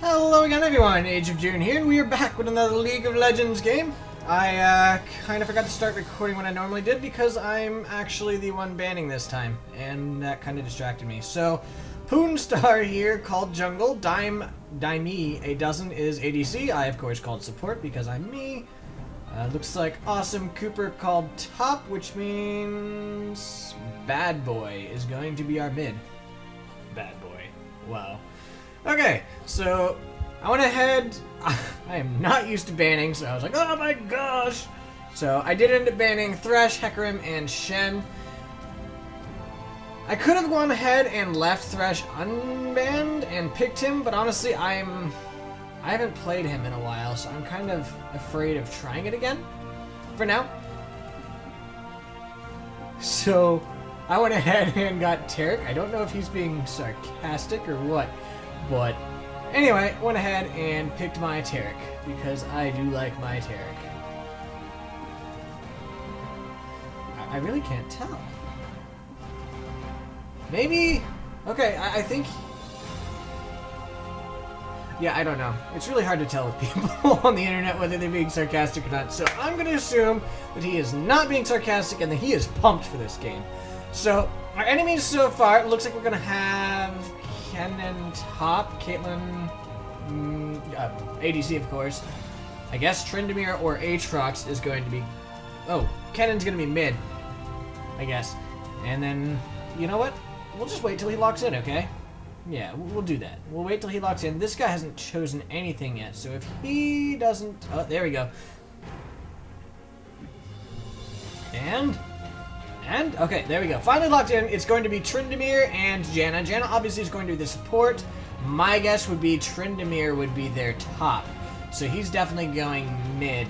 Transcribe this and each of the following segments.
Hello again everyone, Ageofdune here, and we are back with another League of Legends game. I kind of forgot to start recording when I normally did because I'm actually the one banning this time, and that kind of distracted me. So, Poonstar here called Jungle, Dime a dozen is ADC, I of course called Support because I'm me. Looks like Awesome Cooper called Top, which means Bad Boy is going to be our mid. Bad Boy, wow. Okay, so I went ahead, I am not used to banning, so I was like, oh my gosh! So I did end up banning Thresh, Hecarim, and Shen. I could have gone ahead and left Thresh unbanned and picked him, but honestly I haven't played him in a while, so I'm kind of afraid of trying it again, for now. So I went ahead and got Taric. I don't know if he's being sarcastic or what. But anyway, went ahead and picked my Taric because I do like my Taric. I really can't tell. Maybe, okay, I think, yeah, I don't know. It's really hard to tell with people on the internet whether they're being sarcastic or not. So I'm going to assume that he is not being sarcastic and that he is pumped for this game. So our enemies so far, it looks like we're going to have Kennen top, Caitlyn, ADC of course. I guess Tryndamere or Aatrox is going to be, oh, Kennen's going to be mid, I guess. And then, you know what? We'll just wait till he locks in, okay? Yeah, we'll do that. We'll wait till he locks in. This guy hasn't chosen anything yet, so if he doesn't, oh, there we go. And okay, there we go. Finally locked in. It's going to be Tryndamere and Janna. Janna obviously is going to be the support. My guess would be Tryndamere would be their top. So he's definitely going mid.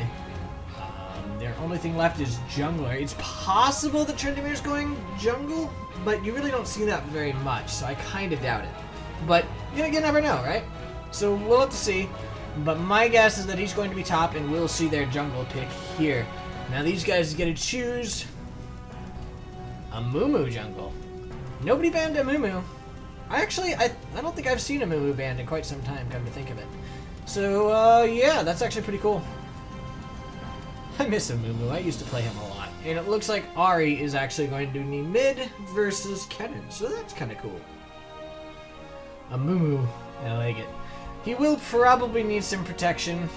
Their only thing left is jungler. It's possible that Tryndamere is going jungle, but you really don't see that very much, so I kind of doubt it. But you never know, right? So we'll have to see. But my guess is that he's going to be top, and we'll see their jungle pick here. Now these guys get to choose Amumu jungle. Nobody banned Amumu. I don't think I've seen Amumu banned in quite some time, come to think of it. So, yeah, that's actually pretty cool. I miss Amumu. I used to play him a lot. And it looks like Ahri is actually going to be mid versus Kennen, so that's kind of cool. Amumu, I like it. He will probably need some protection.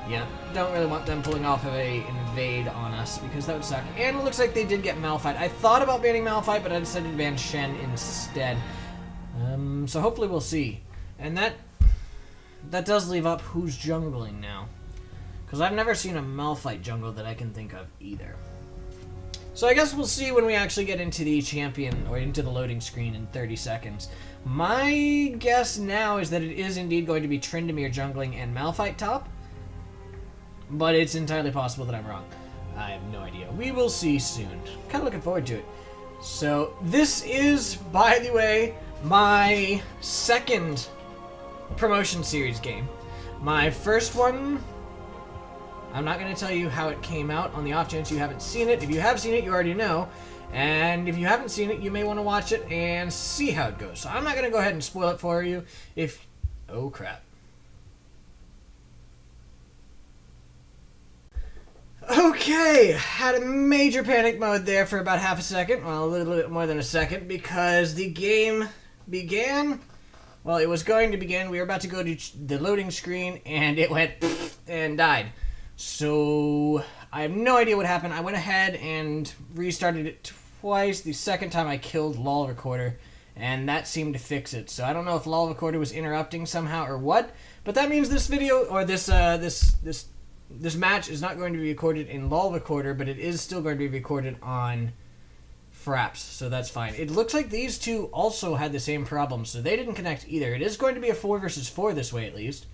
Yeah, don't really want them pulling off of a invade on us because that would suck. And it looks like they did get Malphite. I thought about banning Malphite, but I decided to ban Shen instead. So hopefully we'll see. And that does leave up who's jungling now. Because I've never seen a Malphite jungle that I can think of either. So I guess we'll see when we actually get into the champion, or into the loading screen in 30 seconds. My guess now is that it is indeed going to be Tryndamere jungling and Malphite top. But it's entirely possible that I'm wrong. I have no idea. We will see soon. Kind of looking forward to it. So this is, by the way, my second promotion series game. My first one, I'm not going to tell you how it came out on the off chance you haven't seen it. If you have seen it, you already know. And if you haven't seen it, you may want to watch it and see how it goes. So I'm not going to go ahead and spoil it for you. Oh crap. Okay, had a major panic mode there for about half a second, well, a little bit more than a second, because the game began, well, it was going to begin, we were about to go to the loading screen, and it went and died. So, I have no idea what happened. I went ahead and restarted it twice. The second time I killed LOL Recorder, and that seemed to fix it. So I don't know if LOL Recorder was interrupting somehow or what, but that means this video, or this match is not going to be recorded in LOL Recorder, but it is still going to be recorded on Fraps, so that's fine. It looks like these two also had the same problem, so they didn't connect either. It is going to be a 4 versus 4 this way at least,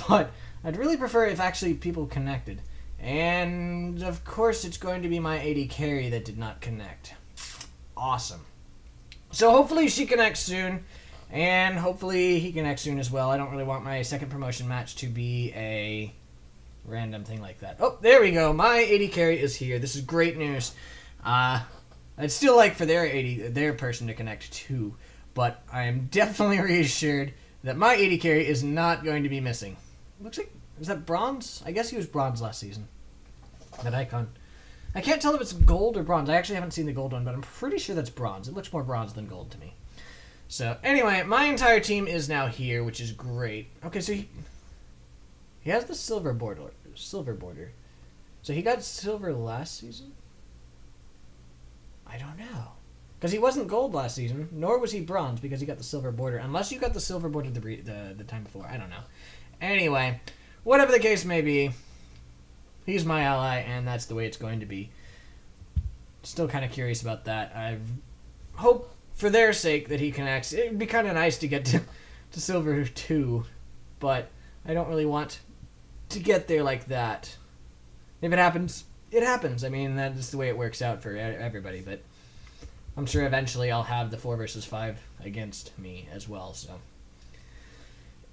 but I'd really prefer if actually people connected. And of course it's going to be my AD carry that did not connect. Awesome. So hopefully she connects soon, and hopefully he connects soon as well. I don't really want my second promotion match to be a random thing like that. Oh, there we go. My AD carry is here. This is great news. I'd still like for their person to connect too, but I am definitely reassured that my AD carry is not going to be missing. Looks like, is that bronze? I guess he was bronze last season. That icon. I can't tell if it's gold or bronze. I actually haven't seen the gold one, but I'm pretty sure that's bronze. It looks more bronze than gold to me. So, anyway, my entire team is now here, which is great. Okay, so he has the silver border. So he got silver last season? I don't know. Because he wasn't gold last season, nor was he bronze because he got the silver border. Unless you got the silver border the time before. I don't know. Anyway, whatever the case may be, he's my ally, and that's the way it's going to be. Still kind of curious about that. I hope, for their sake, that he connects. It would be kind of nice to get to silver 2, but I don't really want to get there like that. If it happens, it happens. I mean, that's the way it works out for everybody, but I'm sure eventually I'll have the 4 versus 5 against me as well, so.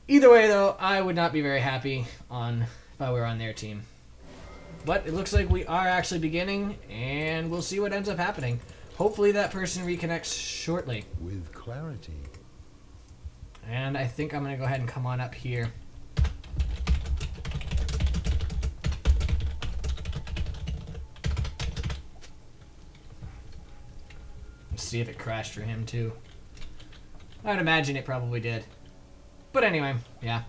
Either way, though, I would not be very happy if I were on their team. But it looks like we are actually beginning, and we'll see what ends up happening. Hopefully that person reconnects shortly. With clarity. And I think I'm going to go ahead and come on up here. Let's see if it crashed for him too. I would imagine it probably did. But anyway, yeah.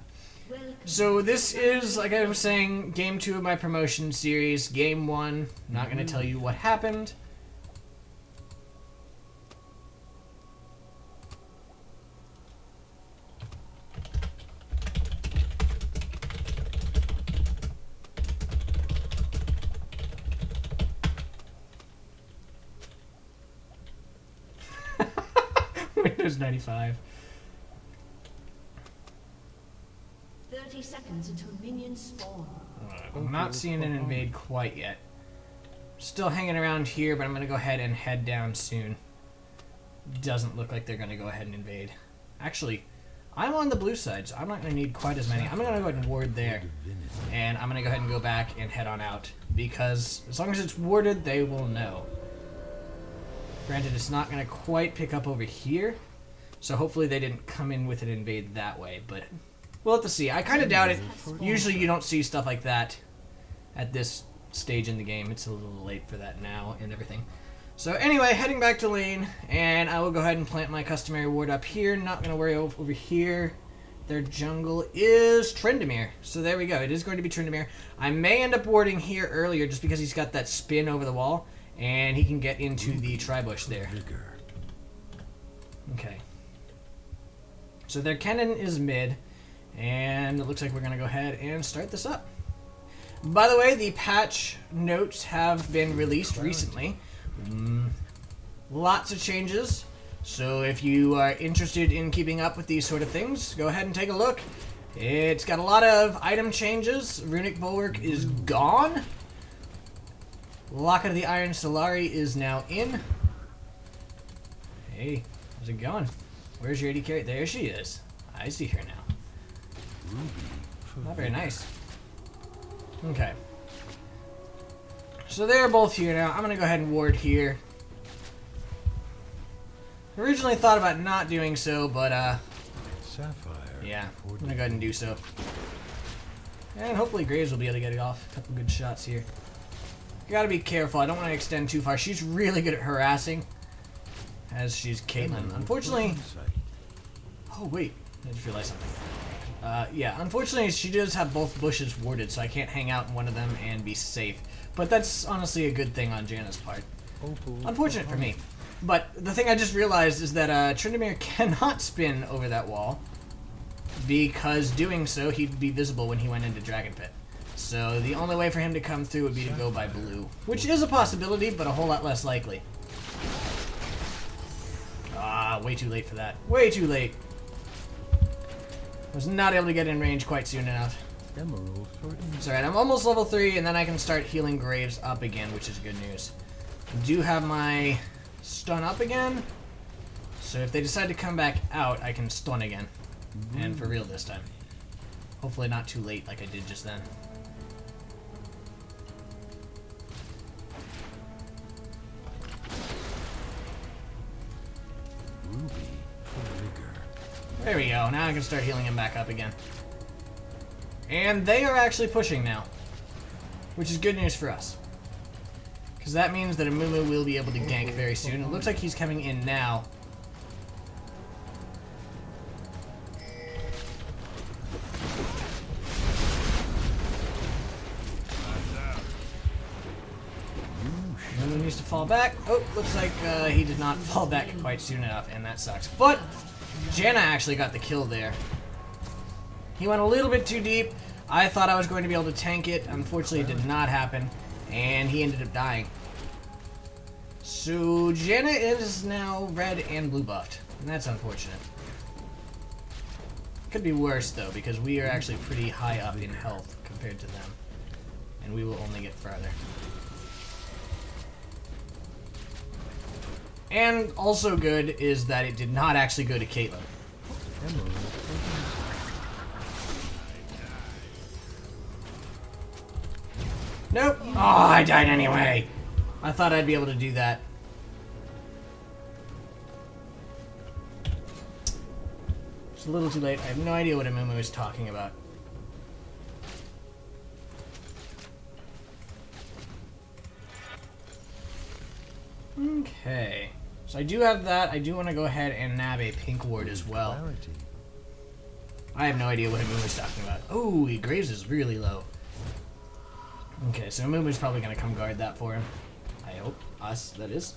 So this is, like I was saying, game 2 of my promotion series. Game 1, not going to tell you what happened. Windows 95. 30 seconds until minions spawn. I'm not seeing an invade quite yet. Still hanging around here, but I'm going to go ahead and head down soon. Doesn't look like they're going to go ahead and invade. Actually, I'm on the blue side, so I'm not going to need quite as many. I'm going to go ahead and ward there. And I'm going to go ahead and go back and head on out. Because as long as it's warded, they will know. Granted, it's not going to quite pick up over here. So hopefully they didn't come in with an invade that way, but we'll have to see. I kind of doubt it. Usually you don't see stuff like that at this stage in the game. It's a little late for that now and everything. So anyway, heading back to lane, and I will go ahead and plant my customary ward up here. Not going to worry over here. Their jungle is Tryndamere. So there we go. It is going to be Tryndamere. I may end up warding here earlier just because he's got that spin over the wall, and he can get into the tri-bush there. Okay. So their Kennen is mid, and it looks like we're going to go ahead and start this up. By the way, the patch notes have been released recently. Lots of changes, so if you are interested in keeping up with these sort of things, go ahead and take a look. It's got a lot of item changes. Runic Bulwark is gone. Locket of the Iron Solari is now in. Hey, how's it going? Where's your AD carry? There she is. I see her now. Not very nice. Okay. So they're both here now. I'm going to go ahead and ward here. Originally thought about not doing so, but Sapphire. yeah, I'm going to go ahead and do so. And hopefully Graves will be able to get it off. A couple good shots here. Gotta be careful. I don't want to extend too far. She's really good at harassing, as she's Caitlyn. Unfortunately... Oh, wait. I just realized something. Yeah, unfortunately, she does have both bushes warded, so I can't hang out in one of them and be safe. But that's honestly a good thing on Janna's part. Unfortunate for me. But the thing I just realized is that Tryndamere cannot spin over that wall, because doing so, he'd be visible when he went into Dragon Pit. So the only way for him to come through would be to go by blue, which is a possibility, but a whole lot less likely. Ah, way too late for that. Way too late. Was not able to get in range quite soon enough. It's alright, I'm almost level 3, and then I can start healing Graves up again, which is good news. I do have my stun up again, so if they decide to come back out, I can stun again. And for real this time. Hopefully not too late like I did just then. There we go. Now I can start healing him back up again. And they are actually pushing now, which is good news for us. Because that means that Amumu will be able to gank very soon. It looks like he's coming in now. Amumu needs to fall back. Oh, looks like he did not fall back quite soon enough, and that sucks. But Janna actually got the kill there. He went a little bit too deep. I thought I was going to be able to tank it. Unfortunately, it did not happen. And he ended up dying. So, Janna is now red and blue buffed. And that's unfortunate. Could be worse, though, because we are actually pretty high up in health compared to them. And we will only get farther. And also good is that it did not actually go to Caitlyn. Nope. Oh, I died anyway. I thought I'd be able to do that. It's a little too late. I have no idea what Amumu is talking about. Okay. So I do have that. I do want to go ahead and nab a pink ward as well. Clarity. I have no idea what Amumu is talking about. Oh, Graves is really low. Okay, so Amumu's probably going to come guard that for him. I hope. Us, that is.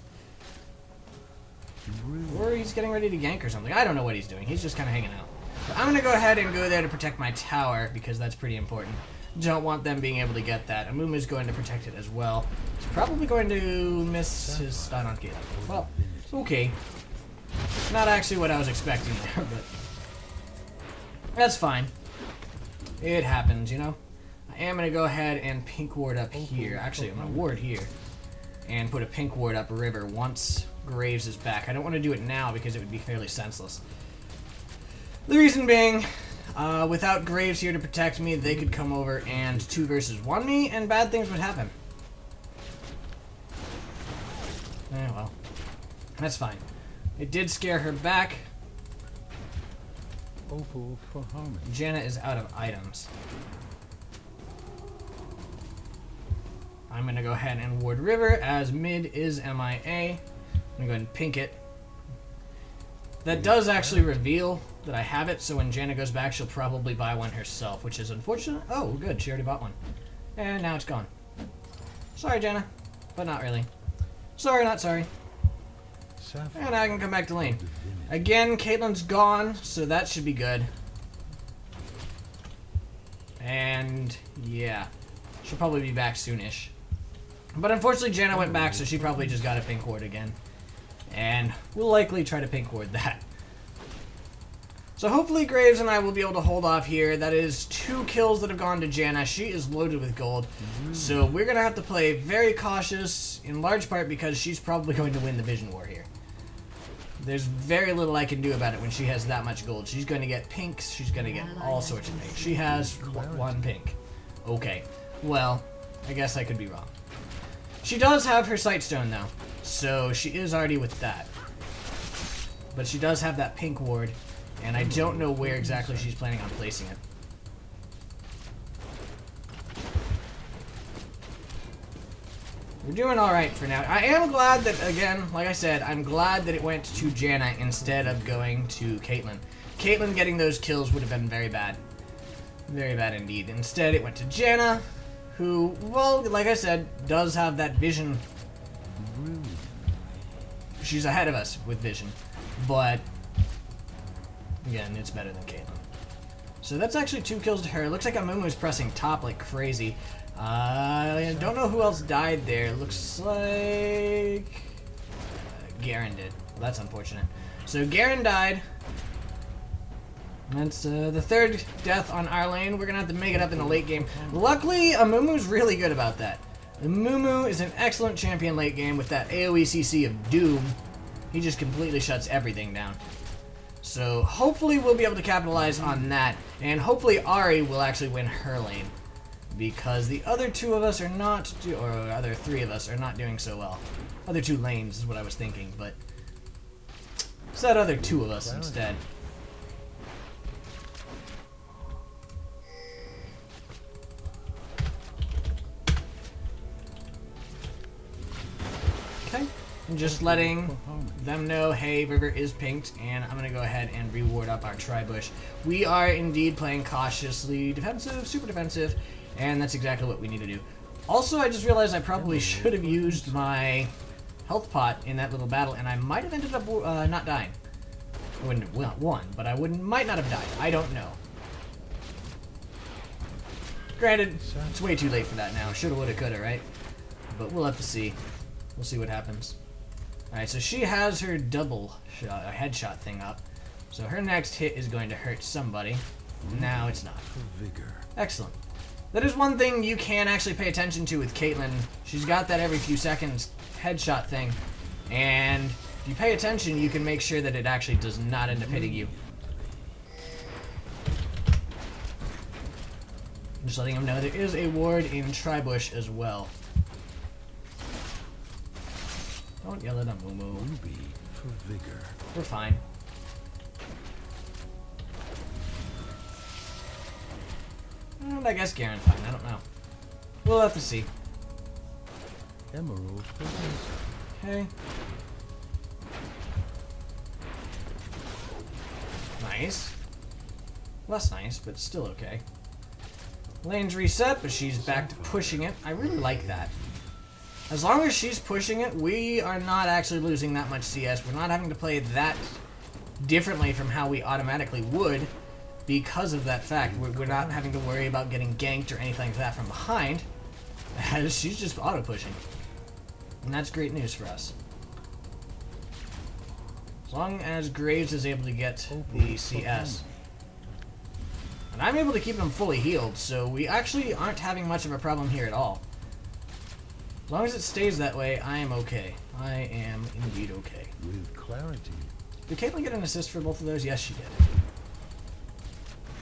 Or he's getting ready to gank or something. I don't know what he's doing. He's just kind of hanging out. But I'm going to go ahead and go there to protect my tower, because that's pretty important. Don't want them being able to get that. Amumu's going to protect it as well. He's probably going to miss his stun on Caitlyn. Well, okay. Not actually what I was expecting there, but that's fine. It happens, you know? I am going to go ahead and pink ward up here. Actually, I'm going to ward here. And put a pink ward up river once Graves is back. I don't want to do it now because it would be fairly senseless. The reason being, without Graves here to protect me, they could come over and 2 versus 1 me, and bad things would happen. Well. That's fine. It did scare her back. Awful for harmony. Janna is out of items. I'm going to go ahead and ward river as mid is MIA. I'm going to go ahead and pink it. That does actually reveal that I have it, so when Janna goes back, she'll probably buy one herself, which is unfortunate. Oh, good. She already bought one. And now it's gone. Sorry, Janna. But not really. Sorry, not sorry. Sapphire. And I can come back to lane. Again, Caitlyn's gone, so that should be good. And, yeah. She'll probably be back soonish. But unfortunately, Janna went back, so she probably just got a pink ward again. And we'll likely try to pink ward that. So hopefully Graves and I will be able to hold off here. That is 2 kills that have gone to Janna. She is loaded with gold. So we're going to have to play very cautious, in large part because she's probably going to win the Vision War here. There's very little I can do about it when she has that much gold. She's going to get pinks. She's going to get all sorts of pinks. She has 1 pink. Okay. Well, I guess I could be wrong. She does have her Sightstone, though. So she is already with that. But she does have that pink ward. And I don't know where exactly she's planning on placing it. We're doing alright for now. I am glad that, again, like I said, I'm glad that it went to Janna instead of going to Caitlyn. Caitlyn getting those kills would have been very bad. Very bad indeed. Instead, it went to Janna, who, well, like I said, does have that vision. She's ahead of us with vision. But again, it's better than Caitlyn. So that's actually 2 kills to her. Looks like Amumu is pressing top like crazy. I don't know who else died there. Looks like Garen did. Well, that's unfortunate. So Garen died. That's the 3rd death on our lane. We're going to have to make it up in the late game. Luckily, Amumu's really good about that. Amumu is an excellent champion late game with that AoE CC of Doom. He just completely shuts everything down. So hopefully we'll be able to capitalize on that, and hopefully Ahri will actually win her lane, because the other 2 of us are not, or other 3 of us are not doing so well. Other 2 lanes is what I was thinking, but it's that other 2 of us instead. Okay. And just letting them know, hey, river is pinked, and I'm going to go ahead and reward up our tri-bush. We are indeed playing cautiously defensive, super defensive, and that's exactly what we need to do. Also, I just realized I probably should have used my health pot in that little battle, and I might have ended up not dying. I wouldn't have won, but I might not have died. I don't know. Granted, it's way too late for that now. Shoulda, woulda, coulda, right? But we'll have to see. We'll see what happens. Alright, so she has her double shot, headshot thing up. So her next hit is going to hurt somebody. Now it's not. Excellent. That is one thing you can actually pay attention to with Caitlyn. She's got that every few seconds headshot thing. And if you pay attention, you can make sure that it actually does not end up hitting you. Just letting them know there is a ward in Tribush as well. Don't yell at Amumu. For vigor. We're fine. And I guess Garen fine. I don't know. We'll have to see. Emerald for insight. Okay. Nice. Less nice, but still okay. Lane's reset, but she's back to pushing it. I really like that. As long as she's pushing it, we are not actually losing that much CS. We're not having to play that differently from how we automatically would because of that fact. We're not having to worry about getting ganked or anything like that from behind, as she's just auto-pushing. And that's great news for us. As long as Graves is able to get the CS. And I'm able to keep him fully healed, so we actually aren't having much of a problem here at all. As long as it stays that way, I am okay. I am indeed okay. With clarity. Did Caitlyn get an assist for both of those? Yes, she did.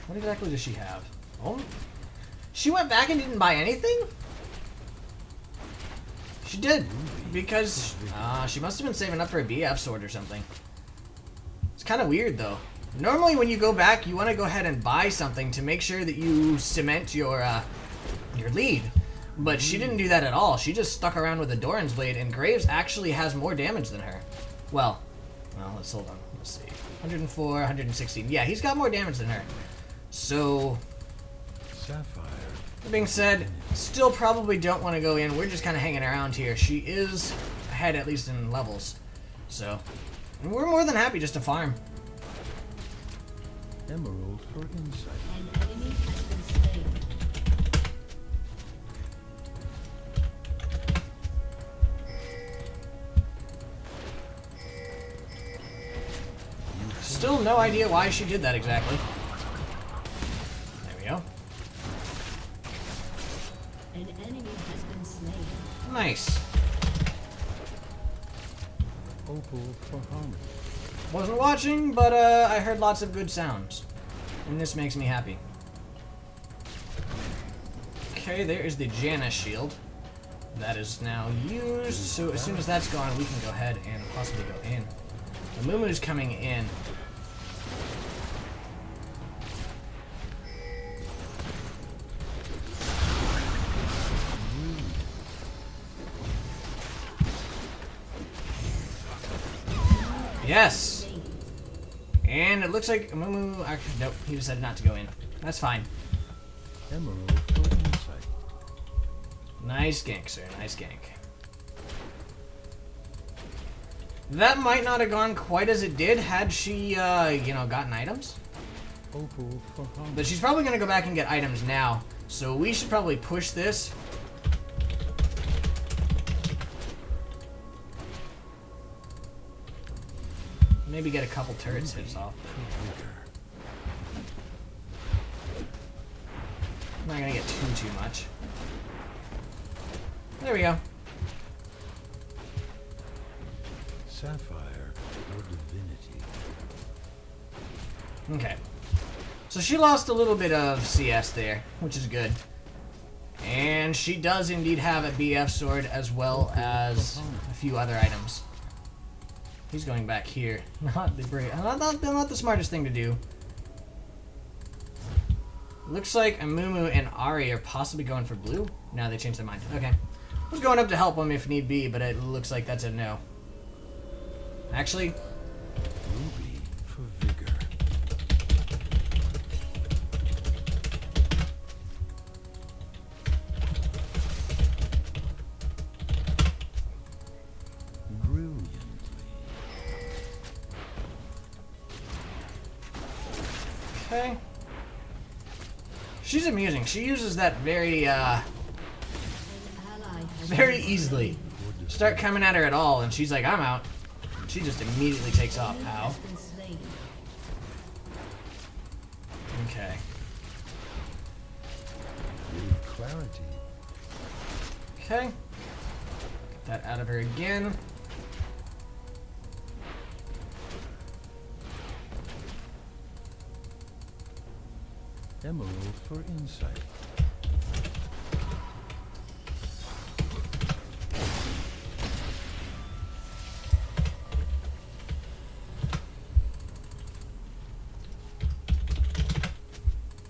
What exactly does she have? Oh, she went back and didn't buy anything? She did, because she must have been saving up for a BF sword or something. It's kind of weird, though. Normally, when you go back, you want to go ahead and buy something to make sure that you cement your lead. But she didn't do that at all. She just stuck around with the Doran's Blade, and Graves actually has more damage than her. Well, let's hold on. Let's see. 104, 116. Yeah, he's got more damage than her. So, Sapphire. that being said, still probably don't want to go in. We're just kind of hanging around here. She is ahead, at least in levels. So, and we're more than happy just to farm. Emerald for insight. An enemy has been slain. Still no idea why she did that exactly. There we go. An enemy has been slain. Nice. Opal for harmony. Wasn't watching, but I heard lots of good sounds. And this makes me happy. Okay, there is the Janna shield. That is now used, so as soon as that's gone, we can go ahead and possibly go in. Amumu's coming in. Yes! And it looks like Amumu... Actually, nope, he decided not to go in. That's fine. Emerald for insight. Nice gank, sir. Nice gank. That might not have gone quite as it did had she, gotten items. Opal for harmony. But she's probably going to go back and get items now. So we should probably push this. Maybe get a couple turrets hits off. I'm not going to get too much. There we go. Sapphire or divinity. Okay. So she lost a little bit of CS there, which is good. And she does indeed have a BF sword as well as a few other items. He's going back here. Not the smartest thing to do. Looks like Amumu and Ahri are possibly going for blue. No, they changed their mind. Okay. I was going up to help him if need be, but it looks like that's a no. Actually, Ruby for vigor. Brilliantly. okay. She's amusing. She uses that very, An ally has very been easily. slain. Start coming at her at all, and she's like, I'm out. She just immediately takes off. Enemy How? has been slain. Okay. With clarity. Okay. Get that out of her again. Emerald for insight.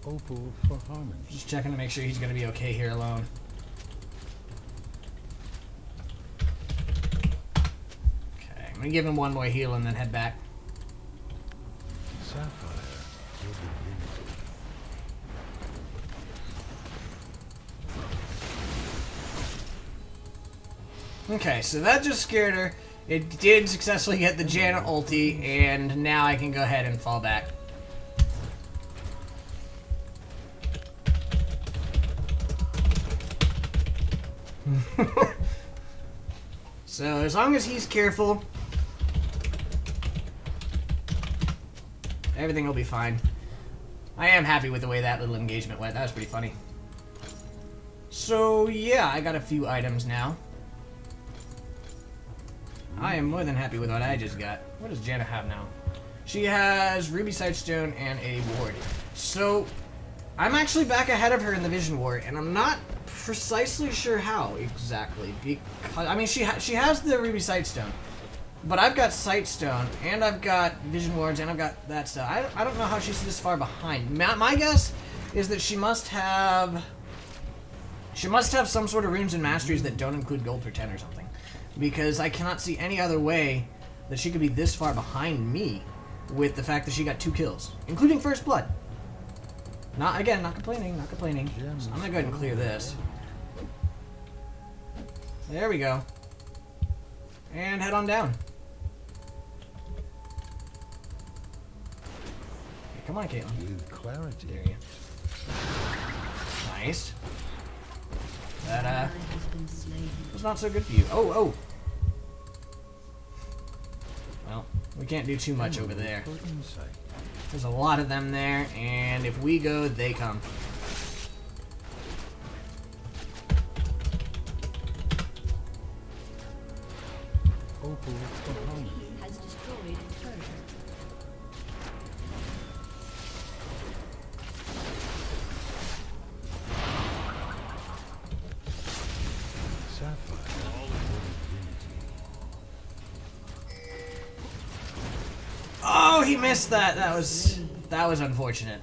Opal for harmony. Just checking to make sure he's gonna be okay here alone. Okay, I'm gonna give him one more heal and then head back. Sapphire for divinity. Okay, so that just scared her. It did successfully get the Janna ulti, and now I can go ahead and fall back. So as long as he's careful, everything will be fine. I am happy with the way that little engagement went. That was pretty funny. So yeah, I got a few items now. I am more than happy with what I just got. What does Janna have now? She has Ruby Sightstone and a ward. So I'm actually back ahead of her in the Vision War, and I'm not precisely sure how exactly. Because I mean, she has the Ruby Sightstone, but I've got Sightstone, and I've got Vision Wards, and I've got that stuff. I don't know how she's this far behind. My guess is that she must have some sort of runes and masteries that don't include gold for 10 or something. Because I cannot see any other way that she could be this far behind me with the fact that she got 2 kills, including First Blood. Not complaining. So I'm gonna go ahead and clear this. There we go. And head on down. Hey, come on, Caitlyn. With clarity. There you go. Nice. That Ally has been slain. was not so good for you. Oh. Well, we can't do too much over there. For insight. There's a lot of them there, and if we go, they come. Opal for harmony. Has destroyed a turret. Sapphire for divinity. Oh, he missed that. That was unfortunate.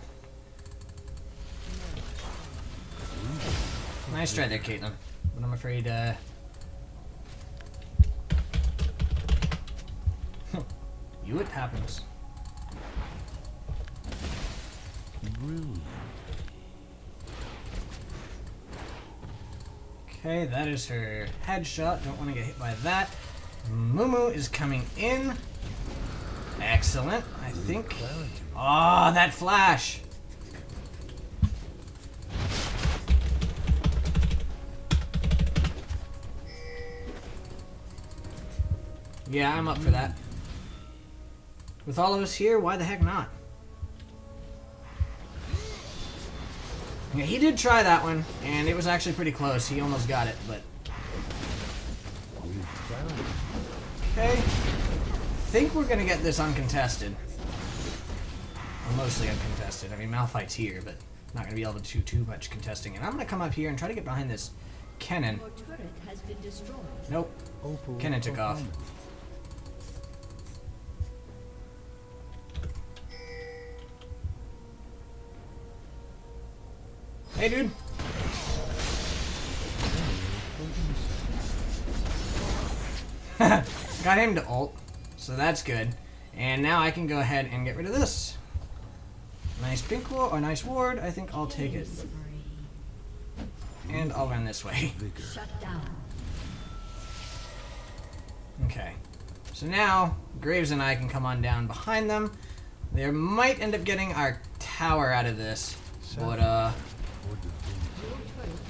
Nice try there, Caitlyn. But I'm afraid, it happens. Brilliant. Okay, that is her headshot. Don't want to get hit by that. Amumu is coming in. Excellent. I think. Clarity. Oh, that flash. Yeah, I'm up for that. With all of us here, why the heck not? Yeah, he did try that one, and it was actually pretty close. He almost got it, but... With clarity. Okay. I think we're gonna get this uncontested. Or mostly uncontested. I mean, Malphite's here, but not gonna be able to do too much contesting. And I'm gonna come up here and try to get behind this Kennen. Your turret has been destroyed. Nope. Opal Kennen took for off. harmony. Hey, dude. Emerald for insight. Got him to ult, so that's good. And now I can go ahead and get rid of this. Nice pink ward, or nice ward. I think I'll take it. And I'll run this way. Shut down. Okay. So now, Graves and I can come on down behind them. They might end up getting our tower out of this. But,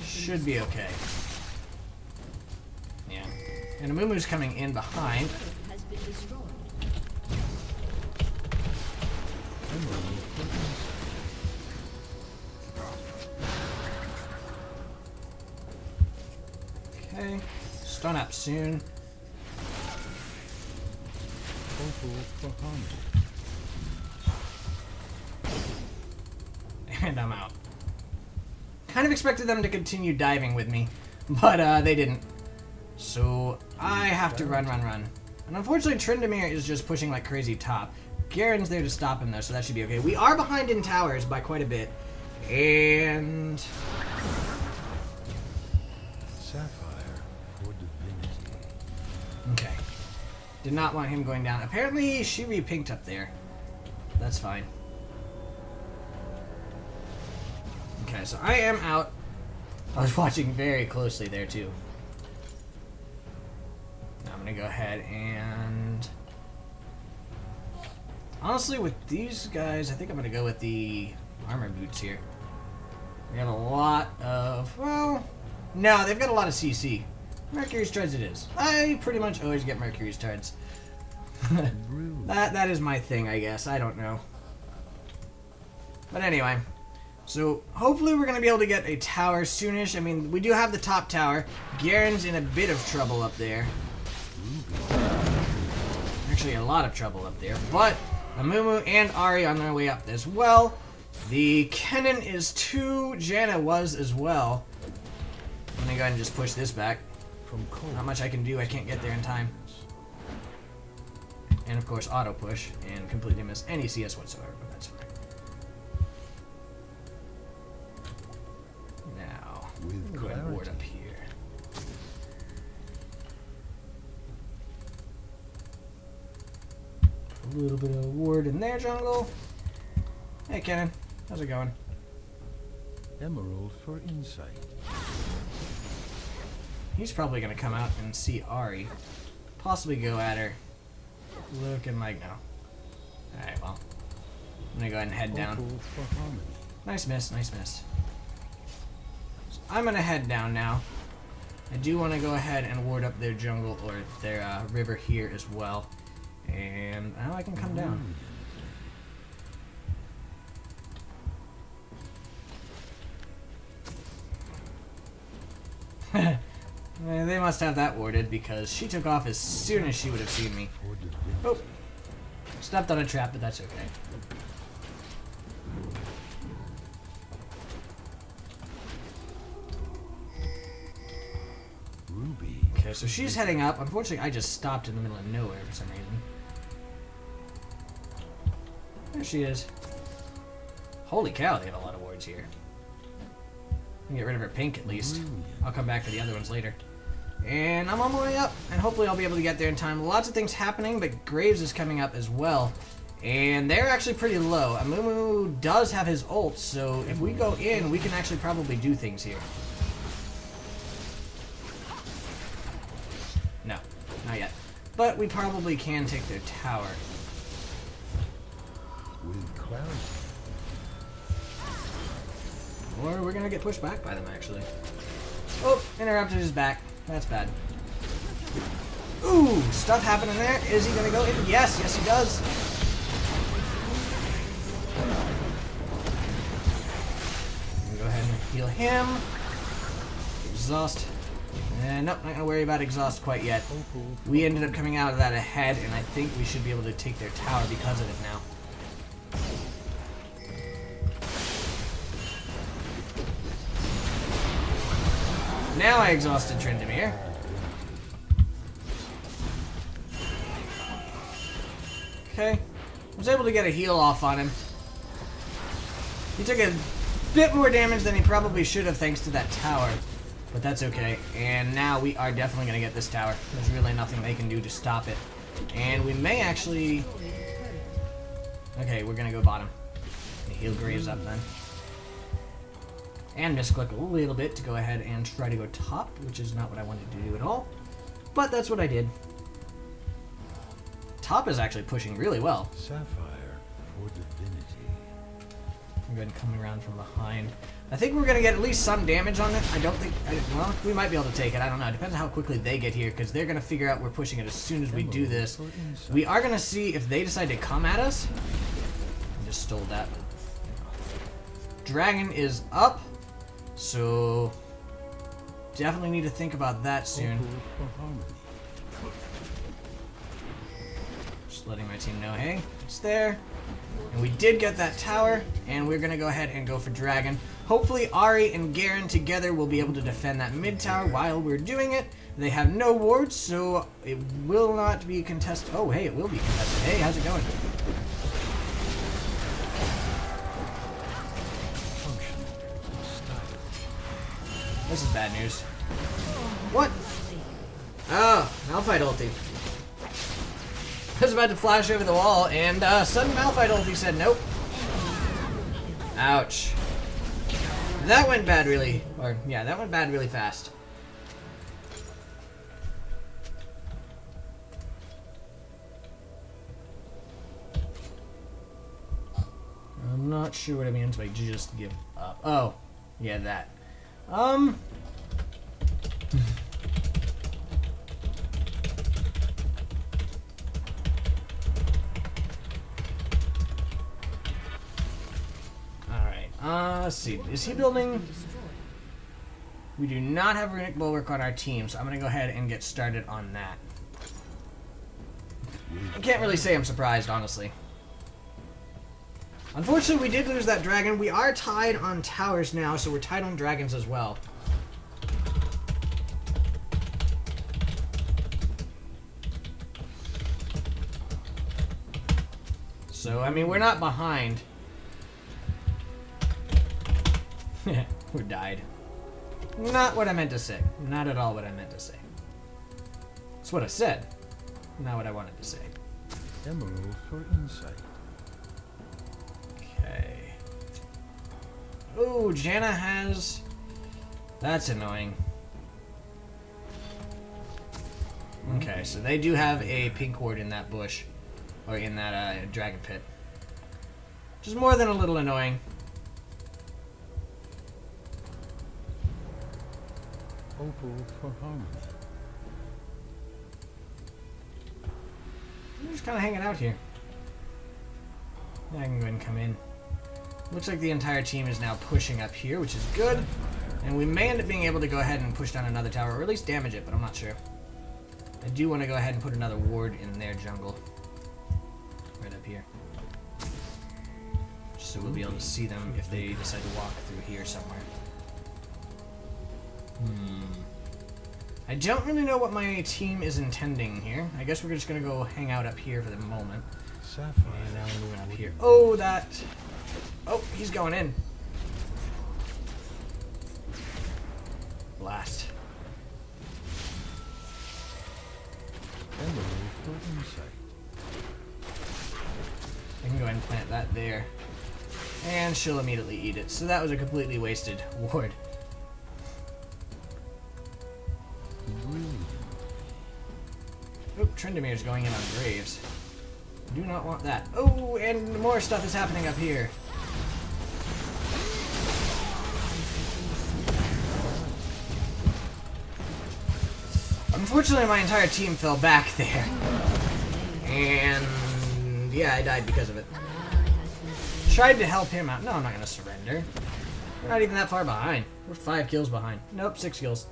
should be okay. Yeah. And Amumu's coming in behind. Has been destroyed. Okay. Stun up soon. And I'm out. Kind of expected them to continue diving with me, but they didn't. So I have to run. And unfortunately, Tryndamere is just pushing like crazy top. Garen's there to stop him though, so that should be okay. We are behind in towers by quite a bit. And... Sapphire for divinity. okay. Did not want him going down. Apparently, she re-pinked up there. That's fine. Okay, so I am out. I was watching very closely there, too. Now I'm going to go ahead and... honestly, with these guys, I think I'm going to go with the armor boots here. We have a lot of... well... no, they've got a lot of CC. Mercury's Treads it is. I pretty much always get Mercury's Treads. That is my thing, I guess. I don't know. But anyway. So, hopefully we're going to be able to get a tower soonish. I mean, we do have the top tower. Garen's in a bit of trouble up there. Actually, a lot of trouble up there. But, Amumu and Ahri on their way up as well. The Kennen is 2. Janna was as well. I'm going to go ahead and just push this back. Not much I can do. I can't get there in time. And of course, auto push and completely miss any CS whatsoever, but that's fine. Now, go ahead and ward up here. A little bit of ward in their jungle. Hey, Kennen. How's it going? Emerald for insight. He's probably going to come out and see Ahri. Possibly go at her. Looking like no. Alright, well. I'm going to go ahead and head down. Nice miss, nice miss. So I'm going to head down now. I do want to go ahead and ward up their jungle, or their river here as well. And now I can come down. They must have that warded because she took off as soon as she would have seen me. Oh, stepped on a trap, but that's okay. Ruby. Okay, so she's heading up. Unfortunately, I just stopped in the middle of nowhere for some reason. There she is. Holy cow, they have a lot of wards here. Can get rid of her pink at least. I'll come back to the other ones later. And I'm on my way up, and hopefully I'll be able to get there in time. Lots of things happening, but Graves is coming up as well. And they're actually pretty low. Amumu does have his ult, so if we go in, we can actually probably do things here. No, not yet. But we probably can take their tower. With cloud. Or we're gonna get pushed back by them, actually. Oh, interrupted his back. That's bad. Ooh, stuff happening there. Is he gonna go in? Yes, yes he does. Go ahead and heal him. Exhaust. Nope, not gonna worry about exhaust quite yet. We ended up coming out of that ahead, and I think we should be able to take their tower because of it now. Now I exhausted Tryndamere. Okay. Was able to get a heal off on him. He took a bit more damage than he probably should have thanks to that tower. But that's okay. And now we are definitely going to get this tower. There's really nothing they can do to stop it. And we may actually... Okay, we're going to go bottom. Heal Graves up then. And misclick a little bit to go ahead and try to go top, which is not what I wanted to do at all. But that's what I did. Top is actually pushing really well. Sapphire for divinity. I'm going to come around from behind. I think we're going to get at least some damage on it. I don't think... well, we might be able to take it. I don't know. It depends on how quickly they get here, because they're going to figure out we're pushing it as soon as we do this. We are going to see if they decide to come at us. I just stole that. Dragon is up, so definitely need to think about that soon. Just letting my team know, hey, it's there. And we did get that tower, and we're going to go ahead and go for Dragon. Hopefully Ahri and Garen together will be able to defend that mid tower while we're doing it. They have no wards, so it will not be contested. Oh, hey, it will be contested. Hey, how's it going? This is bad news. What? Oh, Malphite ulti. I was about to flash over the wall, and sudden Malphite ulti said nope. Ouch. That went bad really, that went bad really fast. I'm not sure what it means by just give up. Oh, yeah, that. Let's see. Is he building? We do not have Runic Bulwark on our team, so I'm going to go ahead and get started on that. I can't really say I'm surprised, honestly. Unfortunately, we did lose that dragon. We are tied on towers now, so we're tied on dragons as well. So, I mean, we're not behind. We died. Not what I meant to say. Not at all what I meant to say. It's what I said. Not what I wanted to say. Emerald for insight. Okay. Oh, Janna has... That's annoying. Okay, so they do have a pink ward in that bush. Or in that dragon pit. Which is more than a little annoying. Opal for harmony. I'm just kind of hanging out here. I can go ahead and come in. Looks like the entire team is now pushing up here, which is good. And we may end up being able to go ahead and push down another tower, or at least damage it, but I'm not sure. I do want to go ahead and put another ward in their jungle. Right up here. Just so we'll be able to see them if they decide to walk through here somewhere. I don't really know what my team is intending here. I guess we're just gonna go hang out up here for the moment. Sapphire. And now we're moving up here. Oh, that... Oh, he's going in. Blast. Emerald for insight. I can go ahead and plant that there. And she'll immediately eat it. So that was a completely wasted ward. Oh, Tryndamere is going in on Graves. Do not want that. Oh, and more stuff is happening up here. Unfortunately, my entire team fell back there. And yeah, I died because of it. Tried to help him out. No, I'm not going to surrender. We're not even that far behind. We're 5 kills behind. Nope, 6 kills.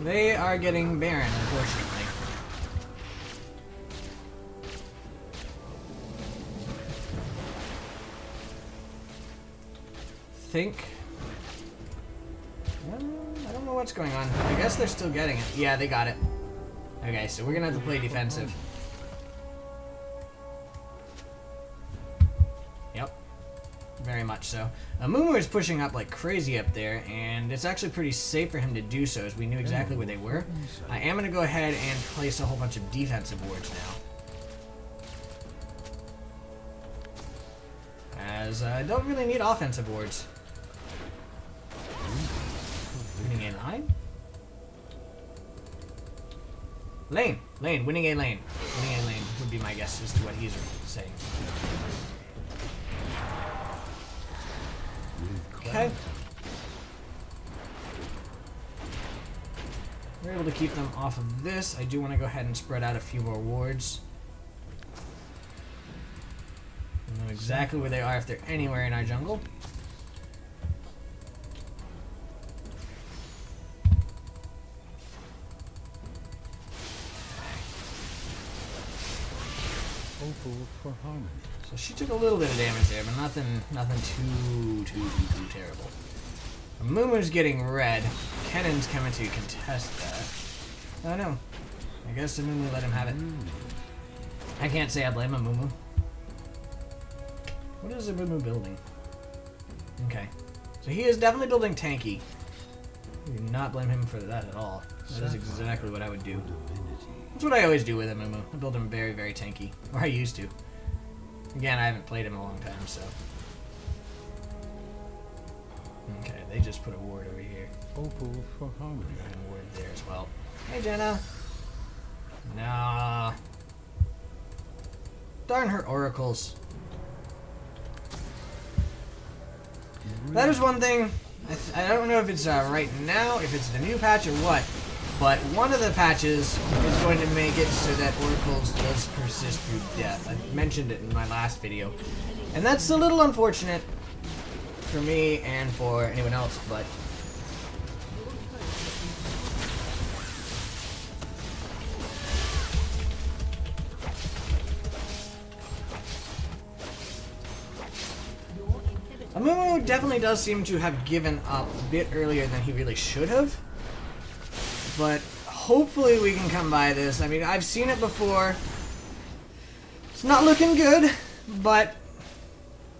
They are getting Baron, unfortunately. I don't know what's going on. I guess they're still getting it. Yeah, they got it. Okay, so we're gonna have to play defensive. Yep. Very much so. Amumu is pushing up like crazy up there, and it's actually pretty safe for him to do so, as we knew exactly where they were. I am gonna go ahead and place a whole bunch of defensive wards now. As I don't really need offensive wards. Winning a line? Lane! Lane! Winning a lane. Winning a lane would be my guess as to what he's saying. Okay. We're able to keep them off of this. I do want to go ahead and spread out a few more wards. I know exactly where they are if they're anywhere in our jungle. Opal for harmony. So she took a little bit of damage there, but nothing too terrible. Amumu's getting red. Kennen's coming to contest that. Oh no. I guess Amumu let him have it. I can't say I blame Amumu. What is Amumu building? Okay. So he is definitely building tanky. I do not blame him for that at all. That is exactly what I would do. That's what I always do with Amumu. I build him very, very tanky. Or I used to. Again, I haven't played him in a long time, so. Okay, they just put a ward over here. Opal for harmony. And a ward there as well. Hey, Janna. Nah. Darn her oracles. That is one thing. I don't know if it's right now, if it's the new patch or what, but one of the patches is going to make it so that oracles does persist through death. I mentioned it in my last video, and that's a little unfortunate for me and for anyone else, but Amumu definitely does seem to have given up a bit earlier than he really should have. But hopefully we can come by this. I mean, I've seen it before. It's not looking good, but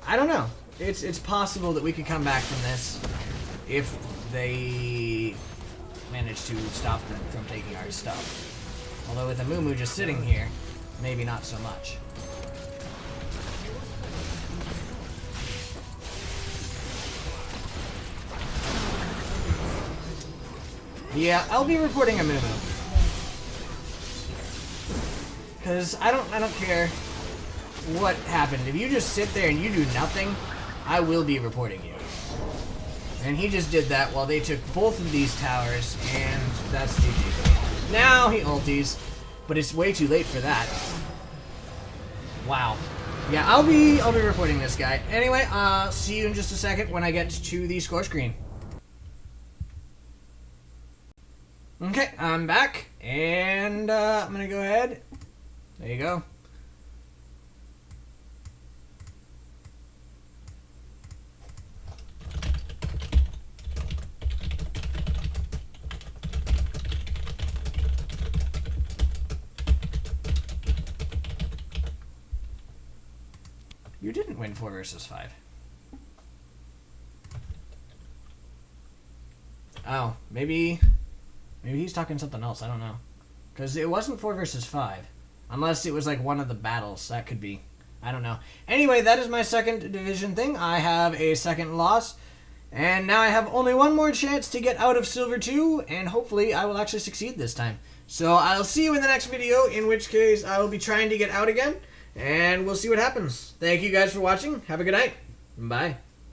I don't know. It's possible that we could come back from this if they manage to stop them from taking our stuff. Although with Amumu just sitting here, maybe not so much. Yeah, I'll be reporting Amumu. Because I don't care what happened. If you just sit there and you do nothing, I will be reporting you. And he just did that while they took both of these towers, and that's GG. Now he ulties, but it's way too late for that. Wow. Yeah, I'll be reporting this guy. Anyway, see you in just a second when I get to the score screen. Okay, I'm back, and I'm gonna go ahead. There you go. You didn't win 4 versus 5. Oh, maybe he's talking something else. I don't know. Because it wasn't 4 versus 5. Unless it was like one of the battles. That could be. I don't know. Anyway, that is my second division thing. I have a second loss. And now I have only one more chance to get out of Silver 2. And hopefully I will actually succeed this time. So I'll see you in the next video. In which case I will be trying to get out again. And we'll see what happens. Thank you guys for watching. Have a good night. Bye.